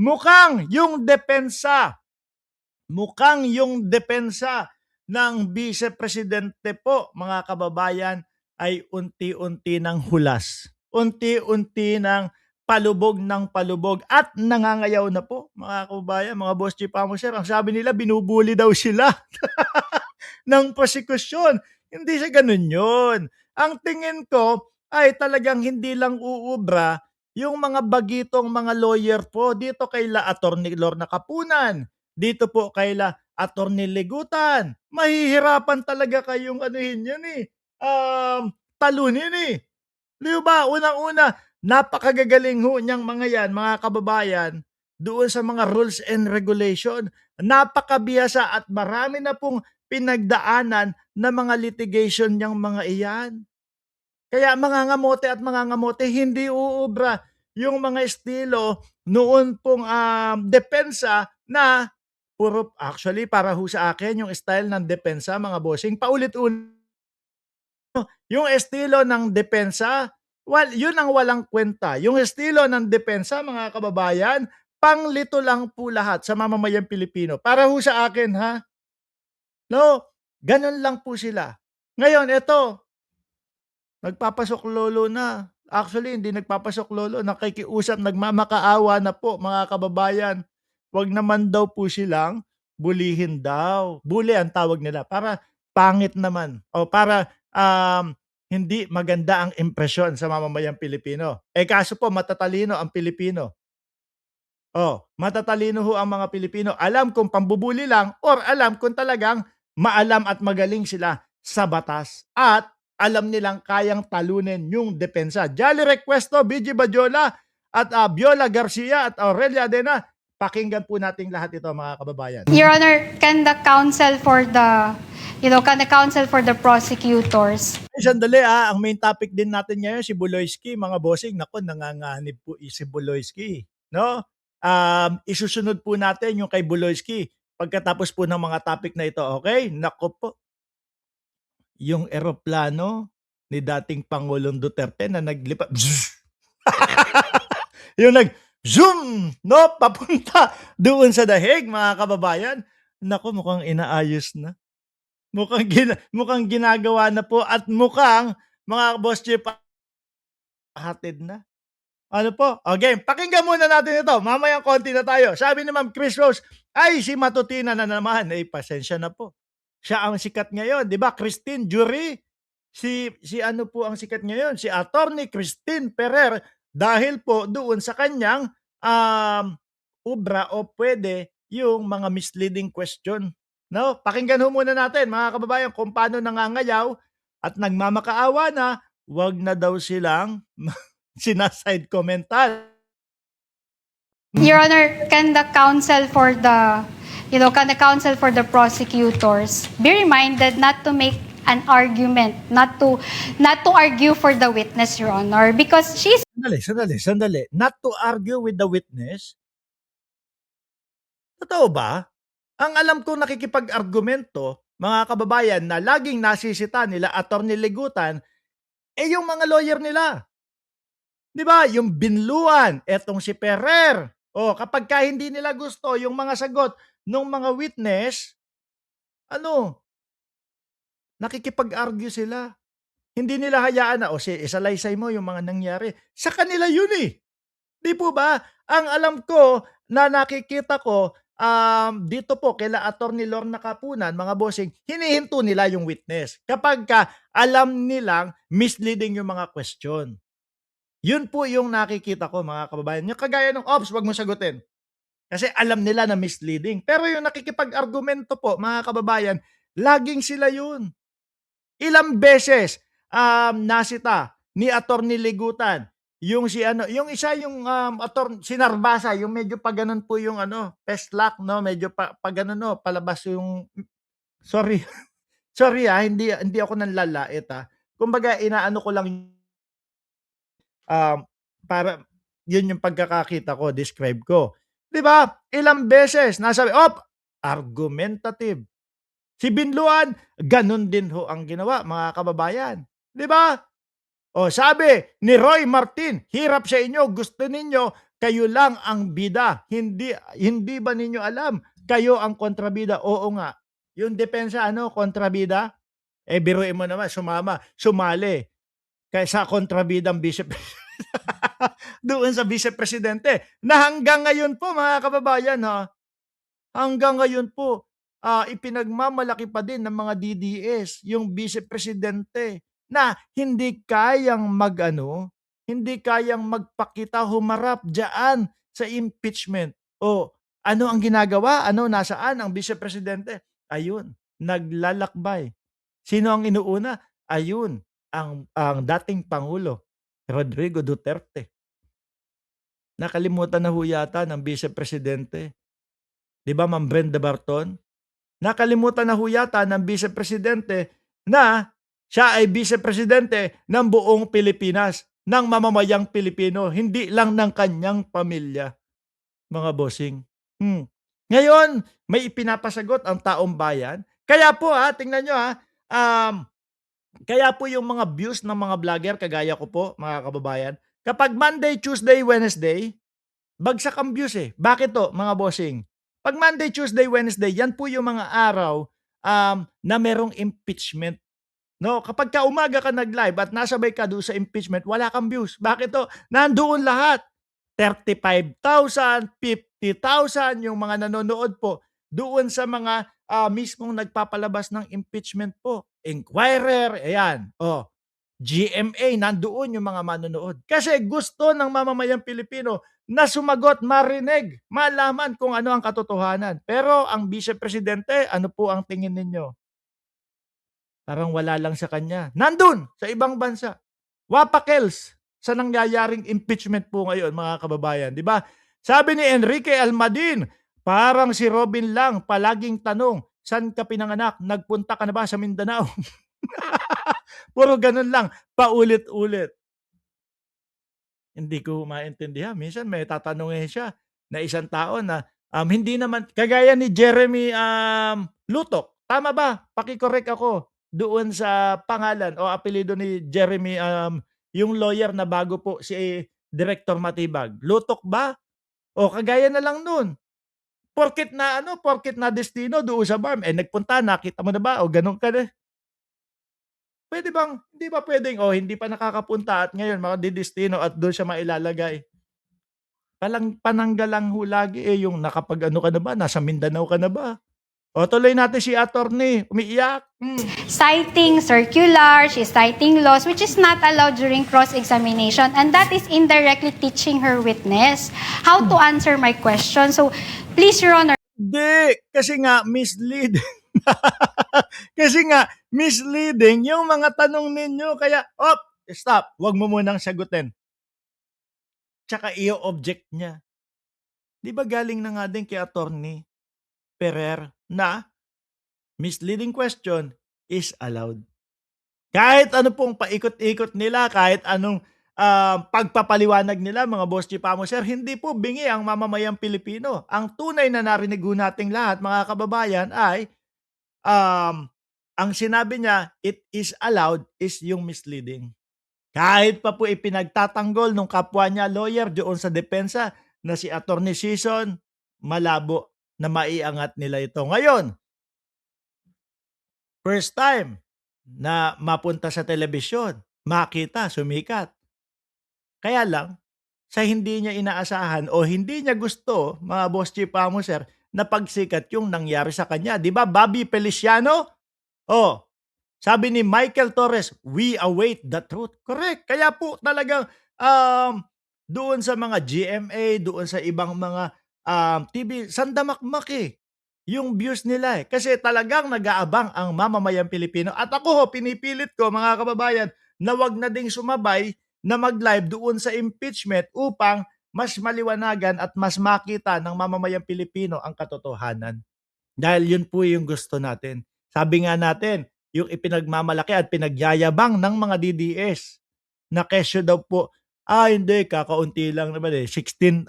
mukhang yung depensa ng Vice Presidente po, mga kababayan, ay unti-unti ng hulas. Unti-unti ng palubog at nangangayaw na po, mga kababayan, mga boss chief amoser. Ang sabi nila, binubuli daw sila ng prosekusyon. Hindi siya ganun yun. Ang tingin ko ay talagang hindi lang uubra yung mga bagitong mga lawyer po dito kay Attorney Lorna Kapunan, dito po kay Attorney Legutan. Mahihirapan talaga kayong anuhin yun talunin Di ba? Unang-una, napakagagaling ho niyang mga yan, mga kababayan, doon sa mga rules and regulation. Napakabihasa at marami na pong pinagdaanan na mga litigation niyang mga iyan. Kaya mangangamote hindi uubra yung mga estilo noon pong depensa na actually para ho sa akin yung style ng depensa, mga bossing, paulit-ulit yung estilo ng depensa, yun ang walang kwenta. Yung estilo ng depensa, mga kababayan, panglito lang po lahat sa mamamayang Pilipino. Para ho sa akin, ha? No, ganun lang po sila. Ngayon, ito, nagpapasok lolo na. Actually, hindi nagpapasok lolo, nakikiusap, nagmamakaawa na po, mga kababayan. Wag naman daw po silang bulihin daw. Bully ang tawag nila para pangit naman o para hindi maganda ang impresyon sa mamamayang Pilipino. Kaso po matatalino ang Pilipino. Matatalino ho ang mga Pilipino. Alam kung pambubuli lang or alam kung talagang maalam at magaling sila sa batas at alam nilang kayang talunin yung depensa. Jolly Requesto, BG Badiola at Viola Garcia at Aurelia Adena. Pakinggan po natin lahat ito, mga kababayan. Your Honor, can the counsel for the prosecutors? Sandali ang main topic din natin ngayon si Buloyski, mga bossing. Nako, nanganganib po si Buloyski, no? Isusunod po natin yung kay Buloyski pagkatapos po ng mga topic na ito, okay? Nako po. Yung eroplano ni dating Pangulong Duterte na naglipat yung nag-zoom, no, papunta doon sa dahig, mga kababayan. Nako, mukhang inaayos na. Mukhang ginagawa na po at mukhang mga boss chief hatid na. Ano po? Okay, pakinggan muna natin ito. Mamayang konti na tayo. Sabi ni Ma'am Chris Rose, ay si Matutina na naman. Pasensya na po. Siya ang sikat ngayon, 'di ba? Christine Jury. Si ano po ang sikat ngayon? Si Attorney Christine Ferrer dahil po doon sa kanyang ubra o pwede yung mga misleading question. No? Pakinggan ho muna natin, mga kababayan, kung paano nangangayaw at nagmamakaawa na wag na daw silang sinaside commental. Your Honor, can the counsel for the prosecutors be reminded not to make an argument, not to argue for the witness, Your Honor, because she's... Sandali. Not to argue with the witness? Totoo ba? Ang alam ko nakikipag-argumento, mga kababayan, na laging nasisita nila Attorney Legutan, yung mga lawyer nila. 'Di ba? Yung Binluan, etong si Ferrer. Kapag hindi nila gusto yung mga sagot ng mga witness, nakikipag-argue sila. Hindi nila hayaan na, isalaysay mo yung mga nangyari. Sa kanila yun Di po ba? Ang alam ko na nakikita ko dito po kila Attorney Lorna Kapunan, mga bossing, hinihinto nila yung witness kapag alam nilang misleading yung mga question. Yun po yung nakikita ko, mga kababayan. Yung kagaya ng ops, wag mo sagutin. Kasi alam nila na misleading. Pero yung nakikipag-argumento po, mga kababayan, laging sila yun. Ilang beses nasita ni Attorney Legutan yung yung isa yung si Narbasa, yung medyo pa ganun po yung peslak, no, medyo pa ganun, no, palabas yung sorry. Sorry hindi ako nanlalait Kumbaga inaano ko lang para yun yung pagkakakita ko, describe ko. 'Di ba? Ilang beses nasabi, argumentative. Si Binluan, ganun din ho ang ginawa, mga kababayan. 'Di ba? Sabi ni Roy Martin, hirap sa inyo, gusto ninyo kayo lang ang bida. Hindi ba ninyo alam? Kayo ang kontrabida. Oo nga. Yung depensa, kontrabida? Biruin mo naman, sumali. Kaysa kontrabidang vice doon sa vice presidente na hanggang ngayon po mga kababayan hanggang ngayon po ipinagmamalaki pa din ng mga DDS yung vice presidente na hindi kayang hindi kayang magpakita humarap diyan sa impeachment. O ano ang ginagawa? Nasaan ang vice presidente? Ayun, naglalakbay. Sino ang inuuna? Ayun, ang dating Pangulo, Rodrigo Duterte. Nakalimutan na ho yata ng Vice Presidente. 'Di ba, Ma'am Brenda Barton? Nakalimutan na ho yata ng Vice Presidente na siya ay Vice Presidente ng buong Pilipinas, ng mamamayang Pilipino, hindi lang ng kanyang pamilya, mga bossing. Ngayon, may ipinapasagot ang taong bayan. Kaya po tingnan nyo kaya po yung mga views ng mga vlogger kagaya ko po, mga kababayan, kapag Monday, Tuesday, Wednesday, bagsak ang views Bakit to, mga bossing? Pag Monday, Tuesday, Wednesday, yan po yung mga araw na merong impeachment. No, kapag ka umaga ka nag-live at nasabay ka doon sa impeachment, wala kang views. Bakit to? Nandoon lahat. 35,000, 50,000 yung mga nanonood po doon sa mga mismong nagpapalabas ng impeachment po. Inquirer, ayan. GMA, nandoon yung mga manonood. Kasi gusto ng mamamayang Pilipino na sumagot, marinig, malaman kung ano ang katotohanan. Pero ang Vice Presidente, ano po ang tingin ninyo? Parang wala lang sa kanya. Nandun, sa ibang bansa. Wapakels sa nangyayaring impeachment po ngayon, mga kababayan. Di ba? Sabi ni Enrique Almadin, parang si Robin lang, palaging tanong, saan ka pinanganak? Nagpunta ka na ba sa Mindanao? Puro ganun lang, paulit-ulit. Hindi ko maintindihan. Minsan may tatanungin siya na isang tao na hindi naman, kagaya ni Jeremy Lutok. Tama ba? Paki-correct ako doon sa pangalan o apelyido ni Jeremy, yung lawyer na bago po si Director Matibag. Lutok ba? O kagaya na lang nun. Porket na destino doon sa farm, nagpunta, nakita mo na ba? O ganun ka na. Hindi ba pwedeng, hindi pa nakakapunta at ngayon madidestino at doon siya mailalagay? Pananggal lang ho lagi yung nakapag-ano ka na ba, nasa Mindanao ka na ba? O tuloy natin si attorney, umiiyak. Citing circular, she's citing laws which is not allowed during cross-examination, and that is indirectly teaching her witness how to answer my question. So, please, Your Honor. Hindi, kasi nga misleading. Kasi nga misleading yung mga tanong ninyo. Kaya, stop, wag mo munang sagutin. Tsaka i-object niya. Di ba galing na nga din kay attorney Ferrer na misleading question is allowed. Kahit ano pong paikot-ikot nila, kahit anong pagpapaliwanag nila, mga Boss Chief Amo Sir, hindi po bingi ang mamamayang Pilipino. Ang tunay na narinig nating lahat, mga kababayan, ay ang sinabi niya, it is allowed, is yung misleading. Kahit pa po ipinagtatanggol nung kapwa niya lawyer doon sa depensa na si Attorney Season, malabo na maiangat nila ito. Ngayon, first time na mapunta sa telebisyon, makita, sumikat. Kaya lang, sa hindi niya inaasahan o hindi niya gusto, mga Boss Chief Amo Sir, na pagsikat yung nangyari sa kanya. Di ba, Bobby Feliciano? Sabi ni Michael Torres, we await the truth. Correct. Kaya po talagang doon sa mga GMA, doon sa ibang mga TV, sandamakmak yung views nila Kasi talagang nag-aabang ang mamamayang Pilipino. At ako pinipilit ko, mga kababayan, na wag na ding sumabay na mag-live doon sa impeachment upang mas maliwanagan at mas makita ng mamamayang Pilipino ang katotohanan. Dahil yun po yung gusto natin. Sabi nga natin, yung ipinagmamalaki at pinagyayabang ng mga DDS na kesyo daw po, hindi, kakaunti lang naman 16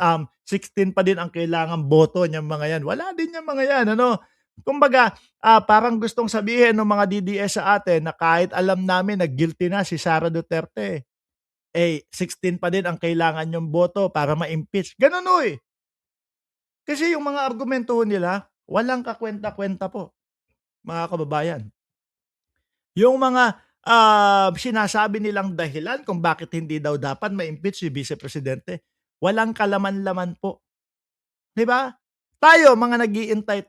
pa din ang kailangan boto niyang mga yan. Wala din yung mga yan, Kumbaga, parang gustong sabihin ng mga DDS sa atin na kahit alam namin na guilty na si Sara Duterte, eh, 16 pa din ang kailangan niyong boto para ma-impeach. Gano'n ho, eh. Kasi yung mga argumento ho nila, walang kakuwenta-kuwenta po, mga kababayan. Yung mga, sinasabi nilang dahilan kung bakit hindi daw dapat ma-impeach si Vice Presidente, walang kalaman-laman po, 'di ba? Tayo mga nag-iintay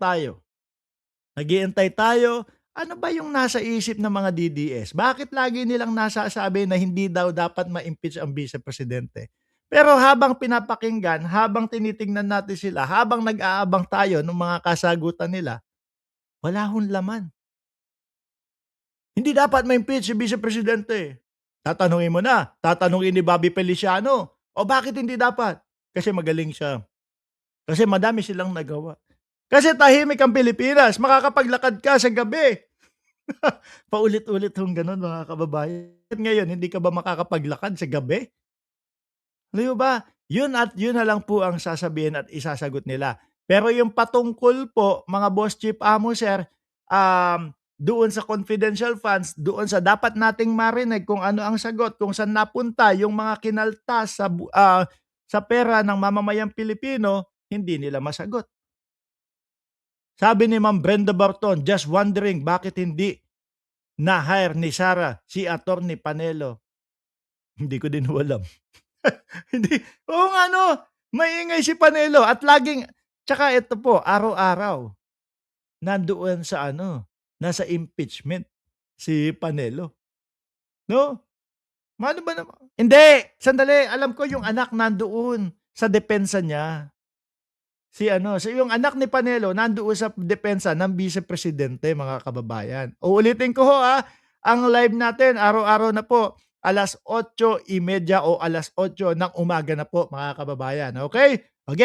tayo, ano ba yung nasa isip ng mga DDS? Bakit lagi nilang nasasabi na hindi daw dapat ma-impeach ang Vice Presidente? Pero habang pinapakinggan, habang tinitingnan natin sila, habang nag-aabang tayo ng mga kasagutan nila, wala hong laman. Hindi dapat ma-impeach si Vice Presidente. Tatanungin mo na, tatanungin ni Bobby Feliciano, "O bakit hindi dapat?" Kasi magaling siya. Kasi madami silang nagawa. Kasi tahimik ang Pilipinas, makakapaglakad ka sa gabi. Paulit-ulit hong gano'n mga kababayan. Ngayon hindi ka ba makakapaglakad sa gabi? 'Di ba? Yun at yun na lang po ang sasabihin at isasagot nila. Pero yung patungkol po, mga boss chief amo sir, doon sa confidential funds, doon sa dapat nating marinig kung ano ang sagot, kung saan napunta yung mga kinaltas sa pera ng mamamayang Pilipino, hindi nila masagot. Sabi ni Ma'am Brenda Barton, "Just wondering bakit hindi na-hire ni Sara si Attorney Panelo." Hindi ko din ho alam. Hindi, oo nga 'no, maingay si Panelo at laging tsaka ito po, araw-araw nandoon sa ano, nasa impeachment si Panelo, 'no? Paano ba nama hindi, sandali, alam ko yung anak nandoon sa depensa niya. Si ano, so yung anak ni Panelo nandoon sa depensa ng Vice Presidente, mga kababayan. Uulitin ko ho, ang live natin araw-araw na po, 8:30 o 8:00 ng umaga na po, mga kababayan, okey? Again